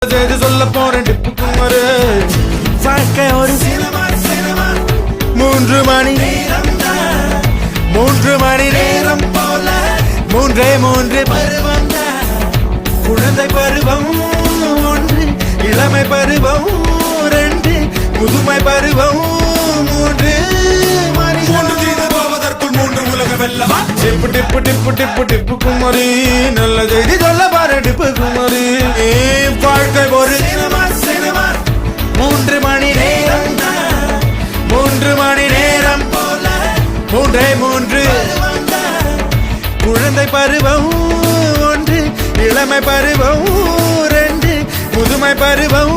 செய்து சொல்ல போறேன் டிப்பு குமாரு. வாழ்க்கை ஒரு சினிமா, 3 மணி நேரம், 3 மணி நேரம் போல 3 பருவம். குழந்தை பருவம் 1, இளமை பருவம் 2, முதுமை பருவம் 3 போவதற்குள் 3 உலக வெல்லவா. டிப்பு டிப்பு டிப்பு டிப்பு டிப்பு குமாரி, நல்ல செய்தி சொல்ல பாரு டிப்பு குமாரி. வாழ்க்கை ஒரு சினிமா, 3 மணி நேரம், 3 மணி நேரம் போல 3 குழந்தை பருவம் 1, இளமை பருவம் 2, முதுமை பருவம்